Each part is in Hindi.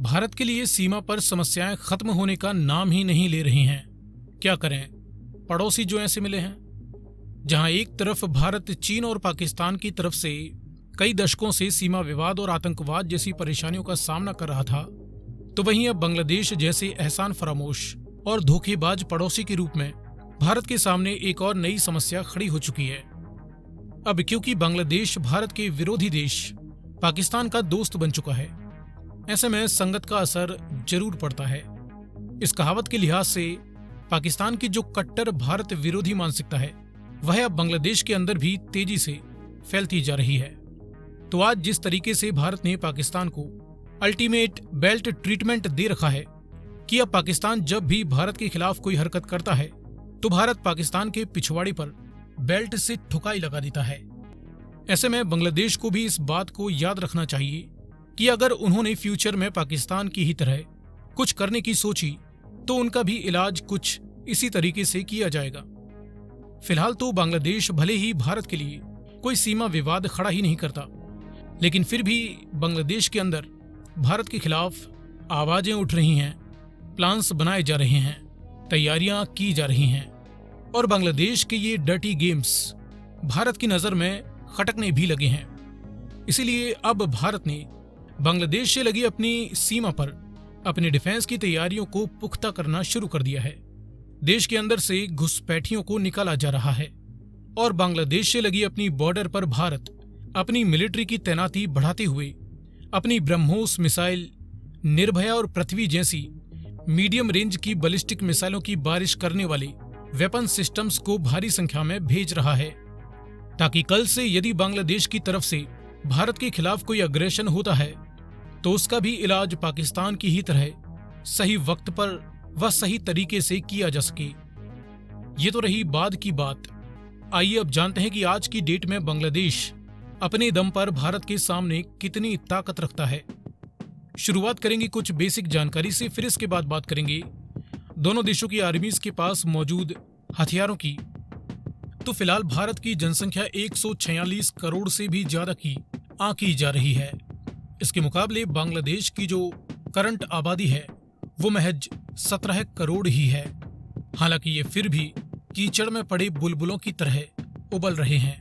भारत के लिए सीमा पर समस्याएं खत्म होने का नाम ही नहीं ले रही हैं। क्या करें, पड़ोसी जो ऐसे मिले हैं। जहां एक तरफ भारत चीन और पाकिस्तान की तरफ से कई दशकों से सीमा विवाद और आतंकवाद जैसी परेशानियों का सामना कर रहा था, तो वहीं अब बांग्लादेश जैसे एहसान फरामोश और धोखेबाज पड़ोसी के रूप में भारत के सामने एक और नई समस्या खड़ी हो चुकी है। अब क्योंकि बांग्लादेश भारत के विरोधी देश पाकिस्तान का दोस्त बन चुका है, ऐसे में संगत का असर जरूर पड़ता है। इस कहावत के लिहाज से पाकिस्तान की जो कट्टर भारत विरोधी मानसिकता है, वह अब बांग्लादेश के अंदर भी तेजी से फैलती जा रही है। तो आज जिस तरीके से भारत ने पाकिस्तान को अल्टीमेट बेल्ट ट्रीटमेंट दे रखा है कि अब पाकिस्तान जब भी भारत के खिलाफ कोई हरकत करता है तो भारत पाकिस्तान के पिछवाड़े पर बेल्ट से ठुकाई लगा देता है। ऐसे में बांग्लादेश को भी इस बात को याद रखना चाहिए कि अगर उन्होंने फ्यूचर में पाकिस्तान की ही तरह कुछ करने की सोची तो उनका भी इलाज कुछ इसी तरीके से किया जाएगा। फिलहाल तो बांग्लादेश भले ही भारत के लिए कोई सीमा विवाद खड़ा ही नहीं करता, लेकिन फिर भी बांग्लादेश के अंदर भारत के खिलाफ आवाजें उठ रही हैं, प्लान्स बनाए जा रहे हैं, तैयारियां की जा रही हैं और बांग्लादेश के ये डर्टी गेम्स भारत की नजर में खटकने भी लगे हैं। इसीलिए अब भारत ने बांग्लादेश से लगी अपनी सीमा पर अपने डिफेंस की तैयारियों को पुख्ता करना शुरू कर दिया है। देश के अंदर से घुसपैठियों को निकाला जा रहा है और बांग्लादेश से लगी अपनी बॉर्डर पर भारत अपनी मिलिट्री की तैनाती बढ़ाते हुए अपनी ब्रह्मोस मिसाइल, निर्भया और पृथ्वी जैसी मीडियम रेंज की बैलिस्टिक मिसाइलों की बारिश करने वाले वेपन सिस्टम्स को भारी संख्या में भेज रहा है, ताकि कल से यदि बांग्लादेश की तरफ से भारत के खिलाफ कोई अग्रेशन होता है तो उसका भी इलाज पाकिस्तान की ही तरह सही वक्त पर व सही तरीके से किया जा सके। ये तो रही बाद की बात। आइए अब जानते हैं कि आज की डेट में बांग्लादेश अपने दम पर भारत के सामने कितनी ताकत रखता है। शुरुआत करेंगे कुछ बेसिक जानकारी से, फिर इसके बाद बात करेंगे दोनों देशों की आर्मीज के पास मौजूद हथियारों की। तो फिलहाल भारत की जनसंख्या 146 करोड़ से भी ज्यादा की आंकी जा रही है। इसके मुकाबले बांग्लादेश की जो करंट आबादी है वो महज 17 करोड़ ही है। हालांकि ये फिर भी कीचड़ में पड़े बुलबुलों की तरह उबल रहे हैं।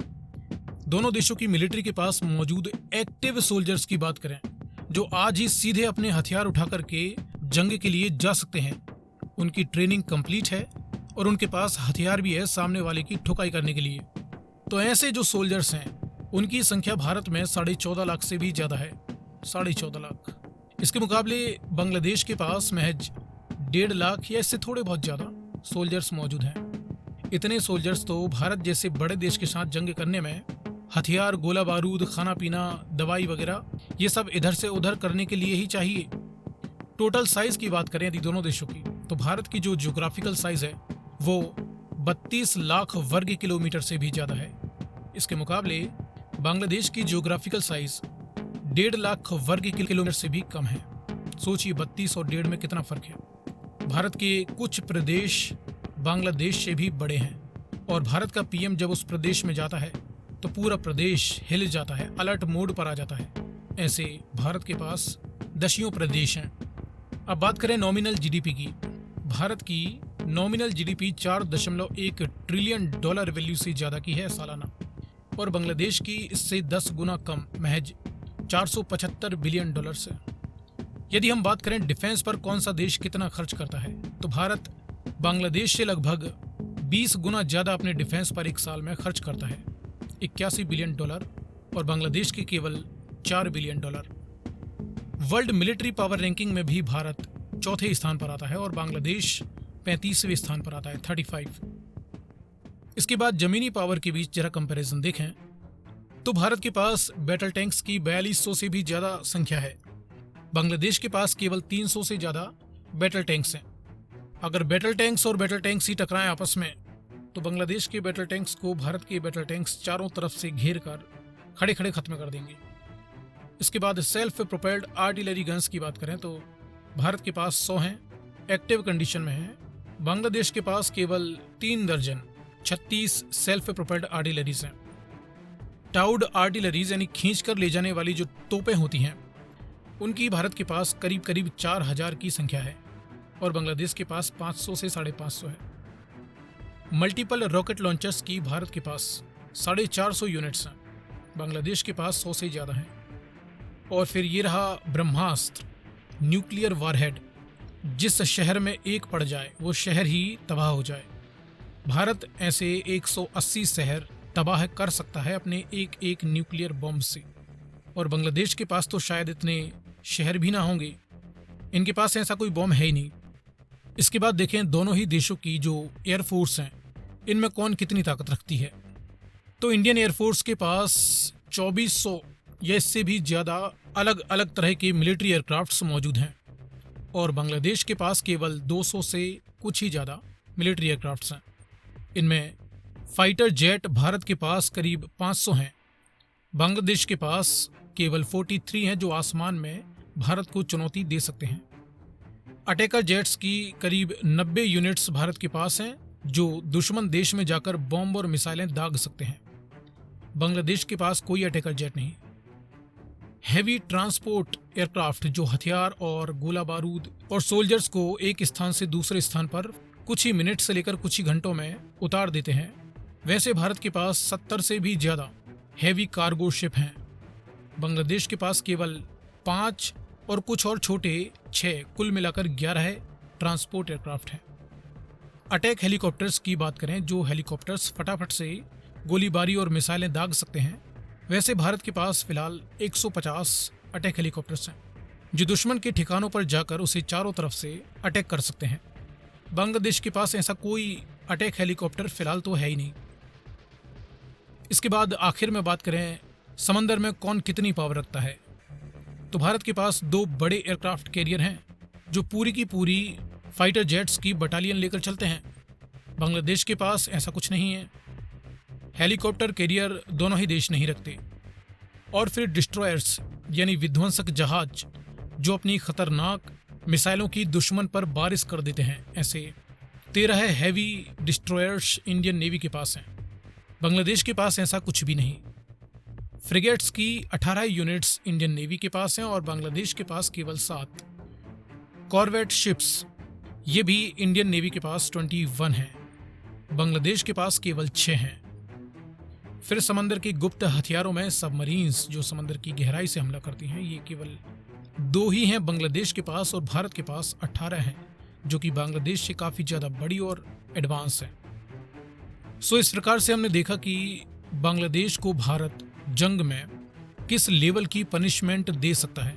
दोनों देशों की मिलिट्री के पास मौजूद एक्टिव सोल्जर्स की बात करें, जो आज ही सीधे अपने हथियार उठा करके जंग के लिए जा सकते हैं, उनकी ट्रेनिंग कंप्लीट है और उनके पास हथियार भी है सामने वाले की ठुकाई करने के लिए। तो ऐसे जो सोल्जर्स हैं उनकी संख्या भारत में 14.5 लाख से भी ज्यादा है, 14.5 लाख। इसके मुकाबले बांग्लादेश के पास महज 1.5 लाख या इससे थोड़े बहुत ज्यादा सोल्जर्स मौजूद हैं। इतने सोल्जर्स तो भारत जैसे बड़े देश के साथ जंग करने में हथियार, गोला बारूद, खाना पीना, दवाई वगैरह ये सब इधर से उधर करने के लिए ही चाहिए। टोटल साइज की बात करें यदि दोनों देशों की, तो भारत की जो ज्योग्राफिकल साइज है वो 32 लाख वर्ग किलोमीटर से भी ज्यादा है। इसके मुकाबले बांग्लादेश की ज्योग्राफिकल साइज 1.5 लाख वर्ग किलोमीटर से भी कम है। सोचिए 32 और 1.5 में कितना फर्क है। भारत के कुछ प्रदेश बांग्लादेश से भी बड़े हैं और भारत का पीएम जब उस प्रदेश में जाता है तो पूरा प्रदेश हिल जाता है, अलर्ट मोड पर आ जाता है। ऐसे भारत के पास दसियों प्रदेश हैं। अब बात करें नॉमिनल जीडीपी की। भारत की nominal GDP 4.1 trillion dollar value से ज्यादा की है सालाना, और बांग्लादेश की इससे 10 गुना कम, महज 475 बिलियन डॉलर से। यदि हम बात करें डिफेंस पर कौन सा देश कितना खर्च करता है, तो भारत बांग्लादेश से लगभग 20 गुना ज्यादा अपने डिफेंस पर एक साल में खर्च करता है, 81 बिलियन डॉलर, और बांग्लादेश के केवल 4 billion dollar. World military power ranking में भी भारत चौथे स्थान पर आता है और बांग्लादेश 35वें स्थान पर आता है, 35। इसके बाद जमीनी पावर के बीच जरा कंपैरिजन देखें तो भारत के पास बैटल टैंक्स की 4200 से भी ज्यादा संख्या है। बांग्लादेश के पास केवल 300 से ज्यादा बैटल टैंक्स हैं। अगर बैटल टैंक्स और बैटल टैंक्स ही टकराएं आपस में तो बांग्लादेश के बैटल टैंक्स को भारत के बैटल टैंक्स चारों तरफ से घेर कर खड़े खड़े खत्म कर देंगे। इसके बाद सेल्फ प्रोपेल्ड आर्टिलरी गन्स की बात करें तो भारत के पास 100 हैं, एक्टिव कंडीशन में हैं। बांग्लादेश के पास केवल 3 दर्जन 36 सेल्फ प्रोपेल्ड आर्टिलरीज हैं। टाउड आर्टिलरीज यानी खींच कर ले जाने वाली जो तोपें होती हैं उनकी भारत के पास करीब करीब 4000 की संख्या है और बांग्लादेश के पास 500 से 550 है। मल्टीपल रॉकेट लॉन्चर्स की भारत के पास 450 यूनिट्स हैं, बांग्लादेश के पास 100 से ज़्यादा हैं। और फिर ये रहा ब्रह्मास्त्र, न्यूक्लियर वारहेड, जिस शहर में एक पड़ जाए वो शहर ही तबाह हो जाए। भारत ऐसे 180 शहर तबाह कर सकता है अपने एक एक न्यूक्लियर बॉम्ब से, और बांग्लादेश के पास तो शायद इतने शहर भी ना होंगे, इनके पास ऐसा कोई बॉम्ब है ही नहीं। इसके बाद देखें दोनों ही देशों की जो एयरफोर्स हैं, इनमें कौन कितनी ताकत रखती है। तो इंडियन एयरफोर्स के पास 2400 या इससे भी ज़्यादा अलग अलग तरह के मिलिट्री एयरक्राफ्ट्स मौजूद हैं, और बांग्लादेश के पास केवल 200 से कुछ ही ज़्यादा मिलिट्री एयरक्राफ्ट्स हैं। इनमें फाइटर जेट भारत के पास करीब 500 हैं, बांग्लादेश के पास केवल 43 हैं जो आसमान में भारत को चुनौती दे सकते हैं। अटैकर जेट्स की करीब 90 यूनिट्स भारत के पास हैं जो दुश्मन देश में जाकर बॉम्ब और मिसाइलें दाग सकते हैं। बांग्लादेश के पास कोई अटैकर जेट नहीं। हैवी ट्रांसपोर्ट एयरक्राफ्ट जो हथियार और गोला बारूद और सोल्जर्स को एक स्थान से दूसरे स्थान पर कुछ ही मिनट से लेकर कुछ ही घंटों में उतार देते हैं, वैसे भारत के पास 70 से भी ज़्यादा हैवी कार्गो शिप हैं। बांग्लादेश के पास केवल 5 और कुछ और छोटे 6, कुल मिलाकर 11 ट्रांसपोर्ट एयरक्राफ्ट हैं। अटैक हेलीकॉप्टर्स की बात करें, जो हेलीकॉप्टर्स फटाफट से गोलीबारी और मिसाइलें दाग सकते हैं, वैसे भारत के पास फिलहाल 150 अटैक हेलीकॉप्टर्स हैं जो दुश्मन के ठिकानों पर जाकर उसे चारों तरफ से अटैक कर सकते हैं। बांग्लादेश के पास ऐसा कोई अटैक हेलीकॉप्टर फिलहाल तो है ही नहीं। इसके बाद आखिर में बात करें समंदर में कौन कितनी पावर रखता है, तो भारत के पास 2 बड़े एयरक्राफ्ट कैरियर हैं जो पूरी की पूरी फाइटर जेट्स की बटालियन लेकर चलते हैं। बांग्लादेश के पास ऐसा कुछ नहीं है। हेलीकॉप्टर कैरियर दोनों ही देश नहीं रखते। और फिर डिस्ट्रॉयर्स यानी विध्वंसक जहाज जो अपनी खतरनाक मिसाइलों की दुश्मन पर बारिश कर देते हैं, ऐसे 13 हैवी डिस्ट्रॉयर्स इंडियन नेवी के पास हैं। बांग्लादेश के पास ऐसा कुछ भी नहीं। फ्रिगेट्स की 18 यूनिट्स इंडियन नेवी के पास हैं और बांग्लादेश के पास केवल 7। कॉर्वेट शिप्स ये भी इंडियन नेवी के पास 21 हैं, बांग्लादेश के पास केवल 6 हैं। फिर समंदर के गुप्त हथियारों में सबमरीन्स जो समंदर की गहराई से हमला करती हैं, ये केवल 2 ही हैं बांग्लादेश के पास, और भारत के पास 18 हैं जो कि बांग्लादेश से काफ़ी ज़्यादा बड़ी और एडवांस है। सो इस प्रकार से हमने देखा कि बांग्लादेश को भारत जंग में किस लेवल की पनिशमेंट दे सकता है।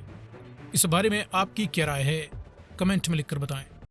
इस बारे में आपकी क्या राय है, कमेंट में लिखकर बताएं।